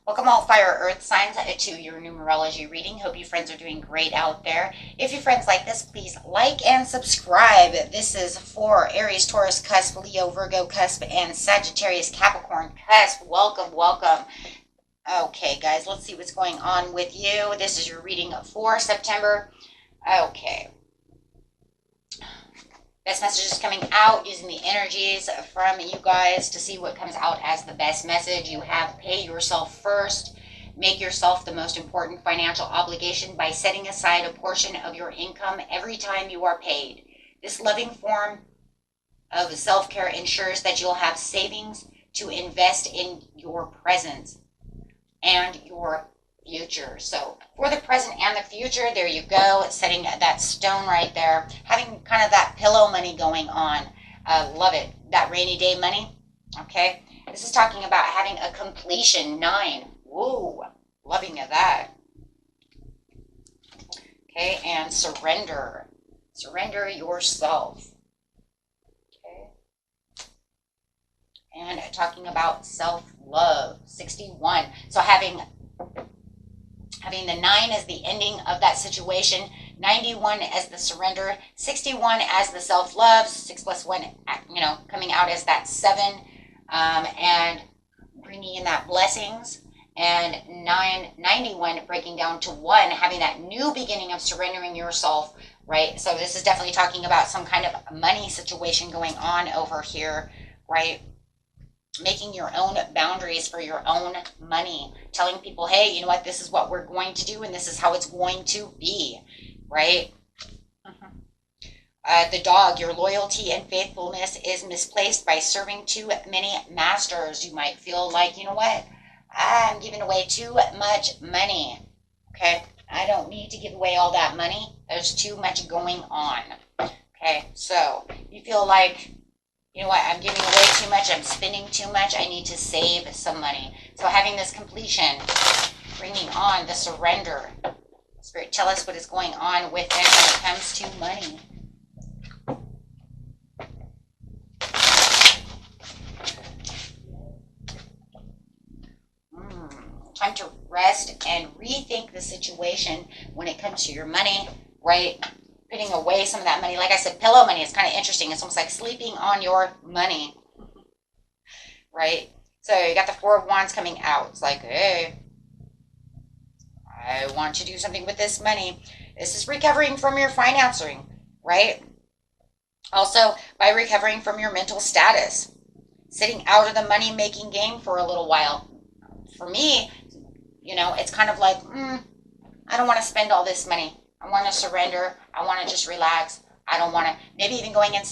Welcome all fire earth signs to your numerology reading. Hope you friends are doing great out there. If your friends like this, please like and subscribe. This is for Aries, Taurus, Cusp, Leo, Virgo, Cusp, and Sagittarius, Capricorn, Cusp. Welcome, welcome. Okay, guys, let's see what's going on with you. This is your reading for September. Okay. Best messages coming out using the energies from you guys to see what comes out as the best message. You have pay yourself first. Make yourself the most important financial obligation by setting aside a portion of your income every time you are paid. This loving form of self-care ensures that you'll have savings to invest in your present and your future. So for the present and the future, there you go, setting that stone right there, having kind of that pillow money going on. Love it. That rainy day money. Okay. This is talking about having a completion 9. Woo. Loving that. Okay. And surrender. Surrender yourself. Okay. And talking about self-love. 61. So having the 9 as the ending of that situation, 91 as the surrender, 61 as the self-love, 6 plus 1, coming out as that 7, and bringing in that blessings, and 91 breaking down to 1, having that new beginning of surrendering yourself, right? So this is definitely talking about some kind of money situation going on over here, right? Making your own boundaries for your own money, telling people, hey, you know what, this is what we're going to do and this is how it's going to be, right? The dog, your loyalty and faithfulness is misplaced by serving too many masters. You might feel like, you know what, I'm giving away too much money. Okay, I don't need to give away all that money. There's too much going on. Okay, so you feel like, you know what, I'm giving away too much, I'm spending too much, I need to save some money. So having this completion, bringing on the surrender. Spirit, tell us what is going on with them when it comes to money. Time to rest and rethink the situation when it comes to your money, right? Putting away some of that money. Like I said, pillow money is kind of interesting. It's almost like sleeping on your money, right? So you got the 4 of Wands coming out. It's like, hey, I want to do something with this money. This is recovering from your financing, right? Also, by recovering from your mental status, sitting out of the money-making game for a little while. For me, it's kind of like, I don't want to spend all this money. I want to surrender. I want to just relax. I don't want to, maybe even going and,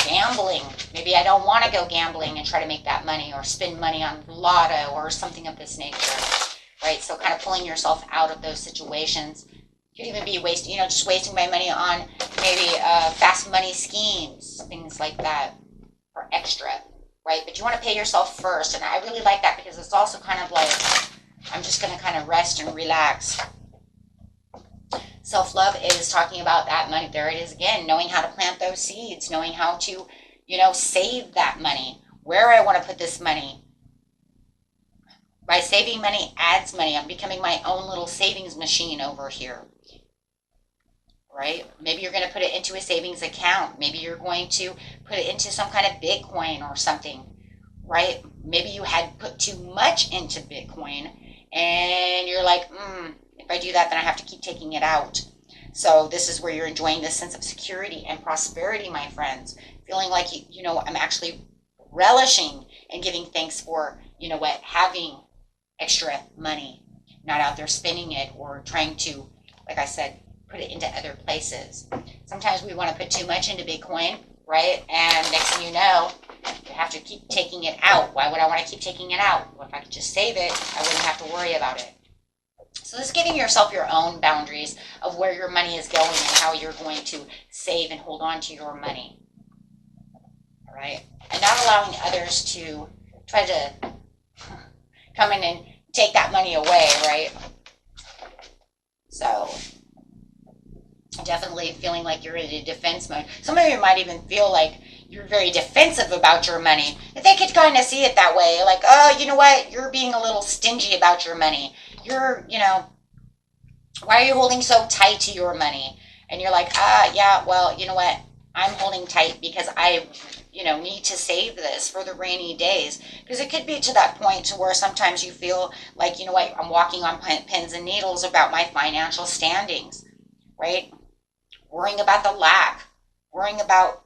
gambling. Maybe I don't want to go gambling and try to make that money or spend money on lotto or something of this nature, right? So kind of pulling yourself out of those situations. You could even be wasting, just wasting my money on maybe fast money schemes, things like that, or extra, right? But you want to pay yourself first. And I really like that because it's also kind of like, I'm just going to kind of rest and relax. Self-love is talking about that money. There it is again, knowing how to plant those seeds, knowing how to, save that money, where I want to put this money. By saving money adds money. I'm becoming my own little savings machine over here, right? Maybe you're going to put it into a savings account. Maybe you're going to put it into some kind of Bitcoin or something, right? Maybe you had put too much into Bitcoin and you're like, if I do that, then I have to keep taking it out. So this is where you're enjoying this sense of security and prosperity, my friends. Feeling like, I'm actually relishing and giving thanks for, having extra money. Not out there spending it or trying to, like I said, put it into other places. Sometimes we want to put too much into Bitcoin, right? And next thing you know, you have to keep taking it out. Why would I want to keep taking it out? Well, if I could just save it, I wouldn't have to worry about it. So this is giving yourself your own boundaries of where your money is going and how you're going to save and hold on to your money. All right? And not allowing others to try to come in and take that money away, right? So Definitely feeling like you're in a defense mode. Some of you might even feel like you're very defensive about your money. They could kind of see it that way. Like, oh, you know what? You're being a little stingy about your money. You're, why are you holding so tight to your money? And you're like, yeah, well, you know what? I'm holding tight because I, need to save this for the rainy days. Because it could be to that point to where sometimes you feel like, you know what? I'm walking on pins and needles about my financial standings, right? Worrying about the lack, worrying about,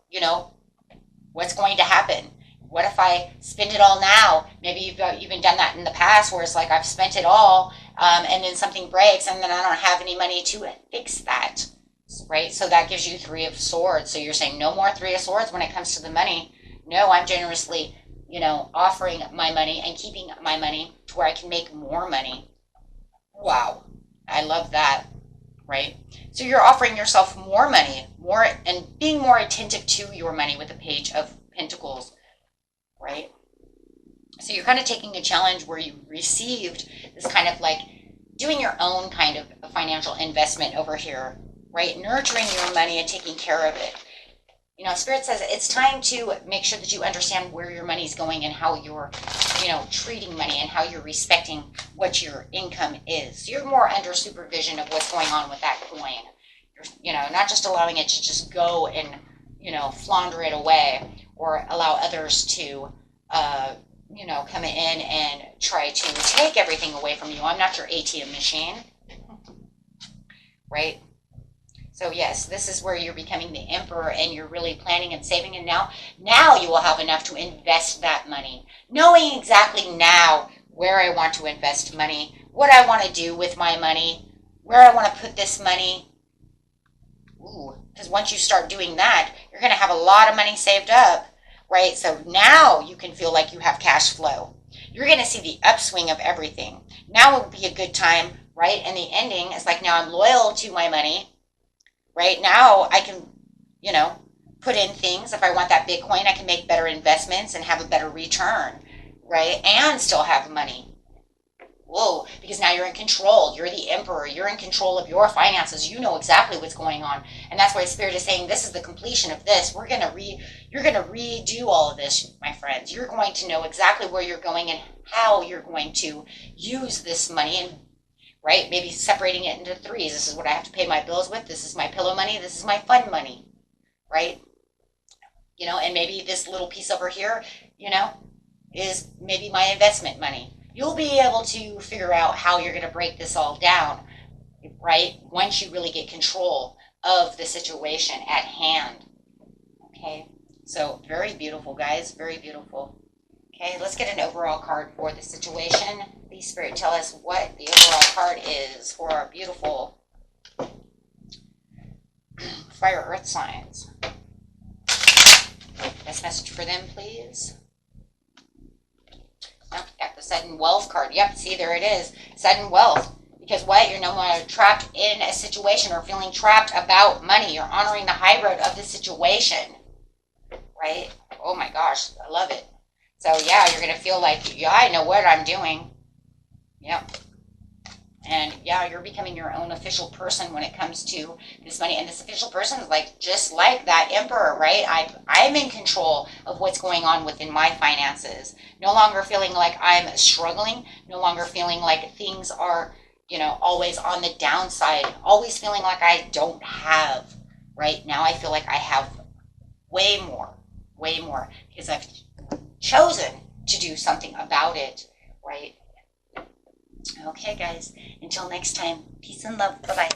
what's going to happen. What if I spend it all now? Maybe you've even done that in the past where it's like I've spent it all and then something breaks and then I don't have any money to fix that, right? So that gives you Three of Swords. So you're saying no more Three of Swords when it comes to the money. No, I'm generously, offering my money and keeping my money to where I can make more money. Wow. I love that. Right? So you're offering yourself more money, more, and being more attentive to your money with the Page of Pentacles, right? So you're kind of taking a challenge where you received this kind of like doing your own kind of financial investment over here, right? Nurturing your money and taking care of it. Spirit says it's time to make sure that you understand where your money's going and how you're, treating money and how you're respecting what your income is. So you're more under supervision of what's going on with that coin. You're, not just allowing it to just go and, flounder it away or allow others to, come in and try to take everything away from you. I'm not your ATM machine, right? So yes, this is where you're becoming the emperor and you're really planning and saving. And now you will have enough to invest that money, knowing exactly now where I want to invest money, what I want to do with my money, where I want to put this money. Ooh, because once you start doing that, you're going to have a lot of money saved up, right? So now you can feel like you have cash flow. You're going to see the upswing of everything. Now would be a good time, right? And the ending is like, now I'm loyal to my money. Right now, I can, put in things. If I want that Bitcoin, I can make better investments and have a better return, right? And still have money. Whoa, because now you're in control. You're the emperor. You're in control of your finances. You know exactly what's going on. And that's why Spirit is saying this is the completion of this. You're going to redo all of this, my friends. You're going to know exactly where you're going and how you're going to use this money and right? Maybe separating it into threes. This is what I have to pay my bills with. This is my pillow money. This is my fun money, right? And maybe this little piece over here, is maybe my investment money. You'll be able to figure out how you're going to break this all down, right? Once you really get control of the situation at hand. Okay, so very beautiful, guys. Very beautiful. Okay, let's get an overall card for the situation. Please, Spirit, tell us what the overall card is for our beautiful fire earth signs. Best message for them, please. Oh, got the sudden wealth card. Yep, see, there it is. Sudden wealth. Because what? You're no longer trapped in a situation or feeling trapped about money. You're honoring the high road of the situation. Right? Oh my gosh, I love it. So yeah, you're going to feel like, yeah, I know what I'm doing. Yep. And yeah, you're becoming your own official person when it comes to this money. And this official person is like, just like that emperor, right? I'm in control of what's going on within my finances. No longer feeling like I'm struggling. No longer feeling like things are, always on the downside. Always feeling like I don't have, right? Now I feel like I have way more, because I've chosen to do something about it, right? Okay, guys. Until next time, peace and love. Bye-bye.